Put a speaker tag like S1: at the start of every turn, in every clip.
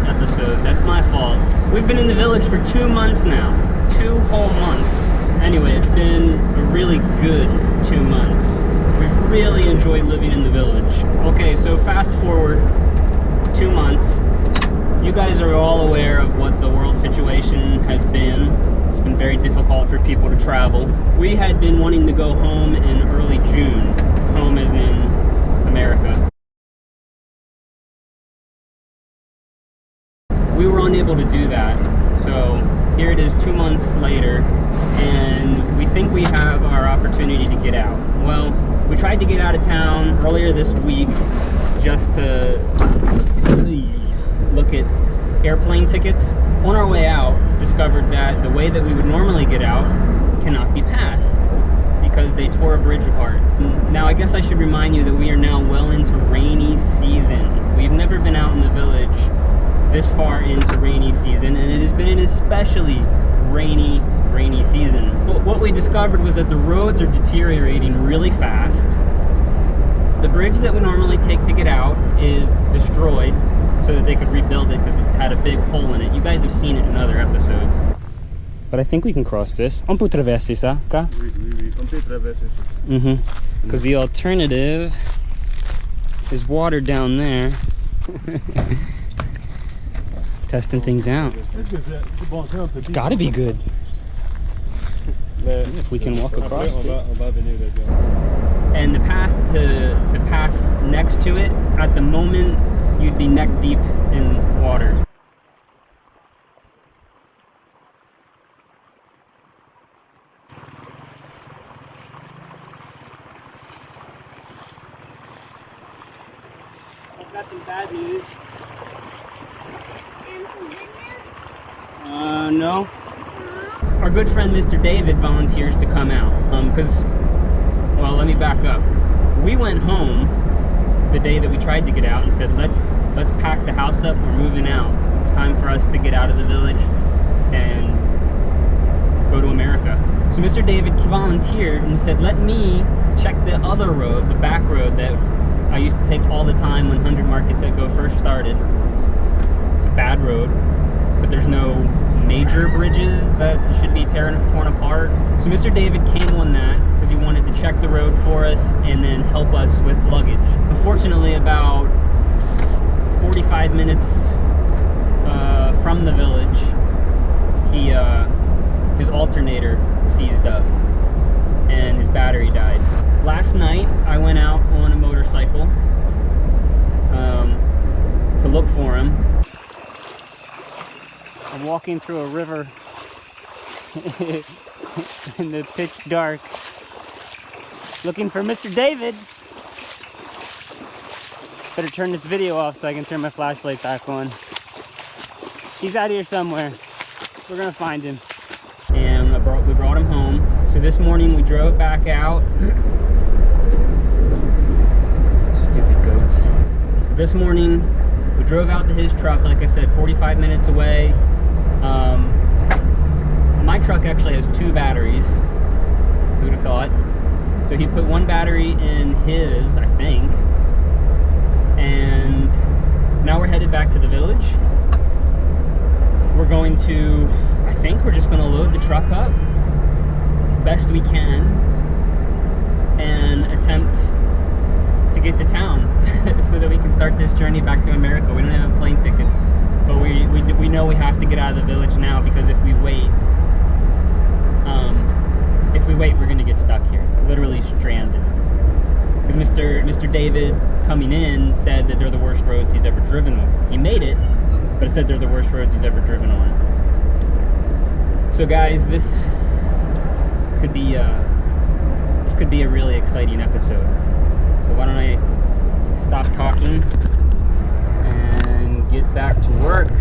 S1: episode. That's my fault. We've been in the village for 2 months now. 2 whole months. Anyway, it's been a really good 2 months. We've really enjoyed living in the village. Okay, so fast forward 2 months. You guys are all aware of what the world situation has been. It's been very difficult for people to travel. We had been wanting to go home in early June. Home as in America. We were unable to do that. So here it is 2 months later, and we think we have our opportunity to get out. Well, we tried to get out of town earlier this week just to look at airplane tickets. On our way out, discovered that the way that we would normally get out cannot be passed because they tore a bridge apart. Now, I guess I should remind you that we are now well into rainy season. We've never been out in the village this far into rainy season, and it has been an especially rainy season. But what we discovered was that the roads are deteriorating really fast. The bridge that we normally take to get out is destroyed so that they could rebuild it because it had a big hole in it. You guys have seen it in other episodes. But I think we can cross this. On peut traverser ça, cá?
S2: Oui, on peut traverser ça.
S1: Because the alternative is water down there. Testing things out. It's gotta be good. If we can walk across it. And the path to pass next to it, at the moment, you'd be neck deep in water. I've got some bad news. No. Our good friend Mr. David volunteers to come out. Well, let me back up. We went home the day that we tried to get out and said, let's pack the house up, we're moving out. It's time for us to get out of the village and go to America. So Mr. David volunteered and said, let me check the other road, the back road that I used to take all the time when 100 Markets at Go first started. It's a bad road, but there's no major bridges that should be torn apart. So Mr. David came on that because he wanted to check the road for us and then help us with luggage. Unfortunately, about 45 minutes from the village, his alternator seized up and his battery died. Last night, I went out on a motorcycle to look for him. I'm walking through a river in the pitch dark, looking for Mr. David. Better turn this video off so I can turn my flashlight back on. He's out here somewhere. We're gonna find him. And we brought him home. So this morning we drove back out. Stupid goats. So this morning we drove out to his truck, like I said, 45 minutes away. My truck actually has 2 batteries. Who would have thought? So he put 1 battery in his, I think. And now we're headed back to the village. We're going to, I think we're just going to load the truck up best we can and attempt to get to town so that we can start this journey back to America. We don't have plane tickets, but we know we have to get out of the village now, because if we wait, we're going to get stuck here, literally stranded. Because Mr. David coming in said that they're the worst roads he's ever driven on. He made it, but it said they're the worst roads he's ever driven on. So guys, this could be a really exciting episode. So why don't I stop talking and get back to work.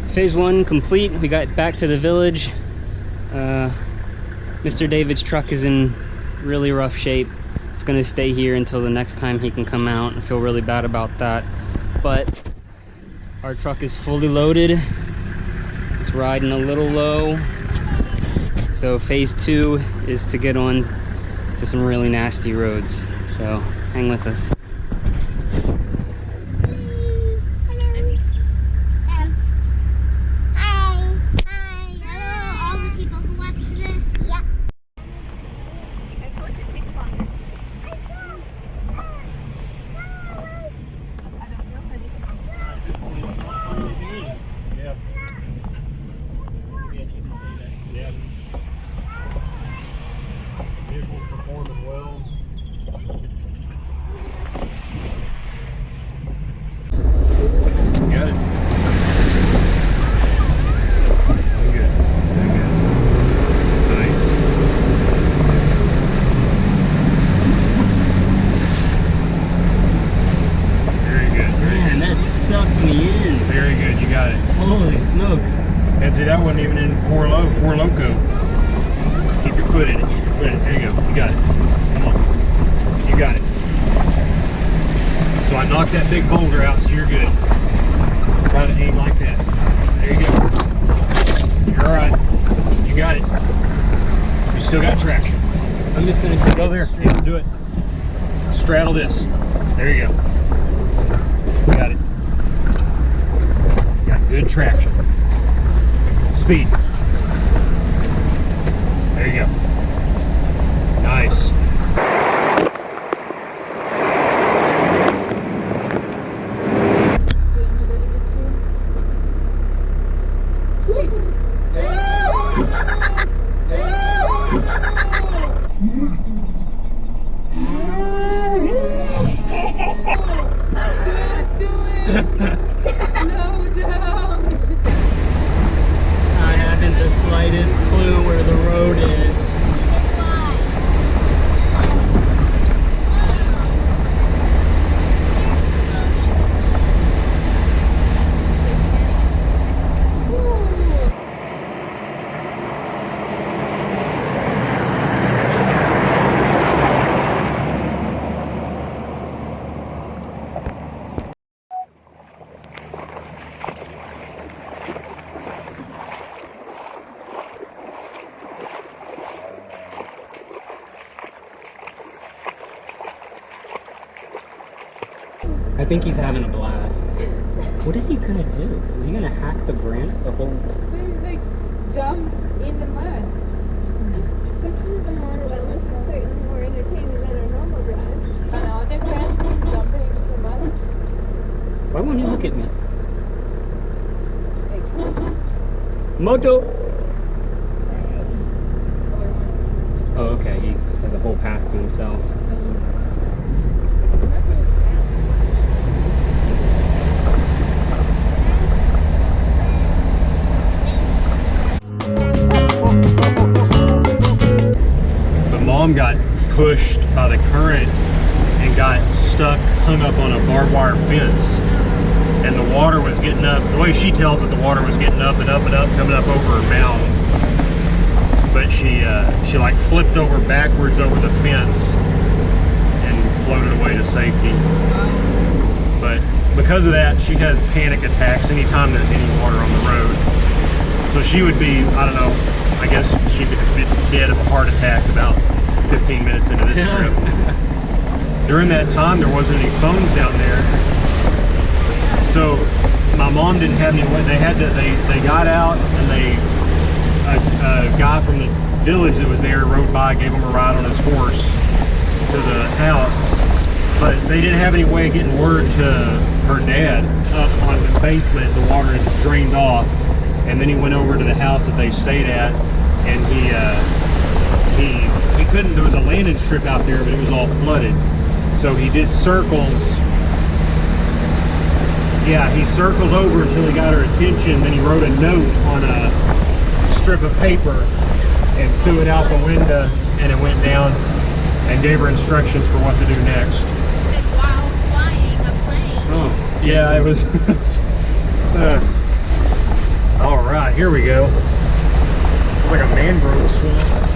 S1: Phase 1 complete. We got back to the village. Mr. David's truck is in really rough shape. It's gonna stay here until the next time he can come out. I feel really bad about that. But our truck is fully loaded. It's riding a little low. So phase 2 is to get on to some really nasty roads. So hang with us. Holy smokes.
S3: And see, that wasn't even in four loco. Keep your foot in it. There you go. You got it. Come on. You got it. So I knocked that big boulder out, so you're good. Try to aim like that. There you go. You're all right. You got it. You still got traction.
S1: I'm just going to
S3: go there. Yeah, do it. Straddle this. There you go. You got it. Good traction. Speed. There you go. Nice.
S1: Slightest clue where the road is. I think he's having a blast. What is he gonna do? Is he gonna hack the branch, the whole?
S4: He's like jumps in the mud. Pictures and water wetlands is certainly more entertaining than our normal drives. I know, they're practically jumping into the mud.
S1: Why won't he look at me? Moto! Oh, okay, he has a whole path to himself.
S3: Mom got pushed by the current and got stuck, hung up on a barbed wire fence, and the water was getting up. The way she tells it, the water was getting up and up and up, coming up over her mouth. But she like flipped over backwards over the fence and floated away to safety. But because of that, she has panic attacks anytime there's any water on the road. So she would be, I don't know, I guess she could be dead of a heart attack about 15 minutes into this trip. During that time, there wasn't any phones down there, so my mom didn't have any way. They got out, and a guy from the village that was there rode by, gave him a ride on his horse to the house, but they didn't have any way of getting word to her dad. Up on the basement, the water had drained off, and then he went over to the house that they stayed at, and he couldn't. There was a landing strip out there, but it was all flooded. So he did circles. Yeah, he circled over until he got her attention. Then he wrote a note on a strip of paper and threw it out the window, and it went down, and gave her instructions for what to do next.
S4: While flying a plane.
S3: Oh, yeah, it was. All right, here we go. It's like a mangrove swamp.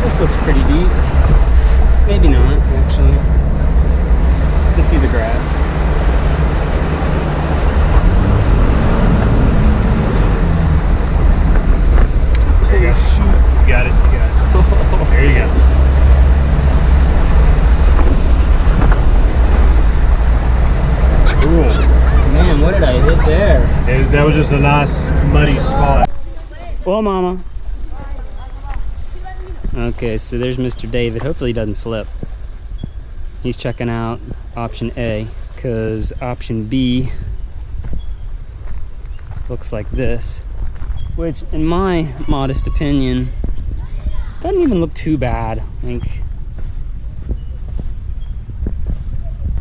S1: This looks pretty deep. Maybe not, actually. To see the there.
S3: That was just a nice muddy spot.
S1: Well, Mama. Okay, so there's Mr. David. Hopefully he doesn't slip. He's checking out option A, because option B looks like this, which in my modest opinion doesn't even look too bad.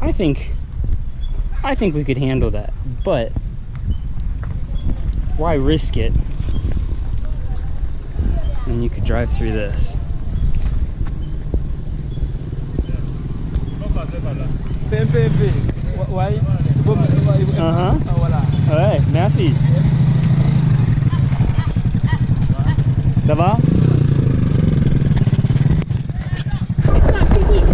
S1: I think we could handle that, but why risk it when you could drive through this? Ouais, merci. Ça va?
S4: It's not too deep.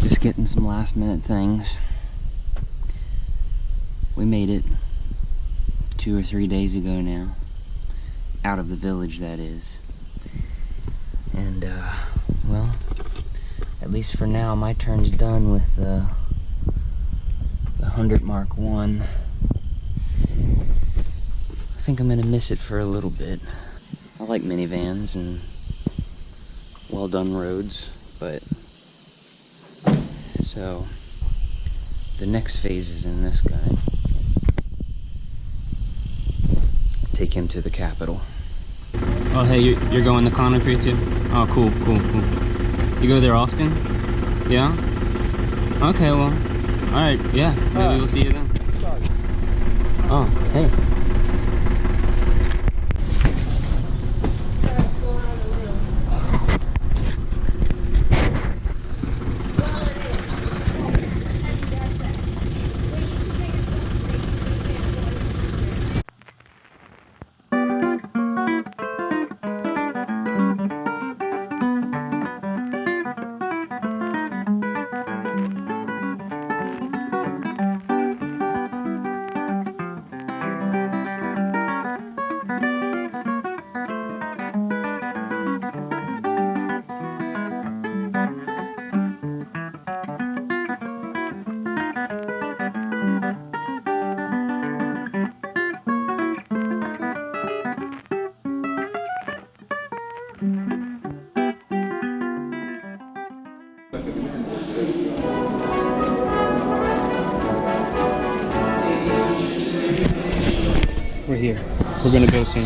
S1: Just getting some last minute things. We made it 2 or 3 days ago now. Out of the village, that is. And, well, at least for now, my turn's done with the 100 Mark 1. I think I'm gonna miss it for a little bit. I like minivans and well done roads, but so the next phase is in this guy. Take him to the capital. Oh, hey, you're going to Conakry too? Oh, cool. You go there often? Yeah? Okay, well, all right, yeah, maybe we'll see you then. Oh, hey. We're here. We're gonna go soon.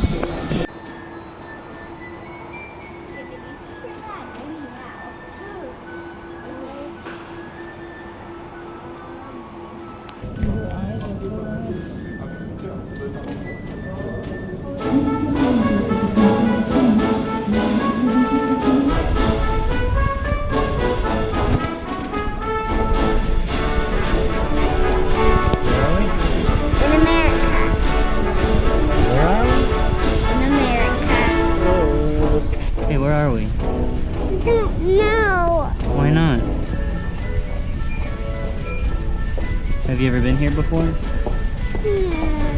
S1: Have you ever been here before?
S4: Yeah.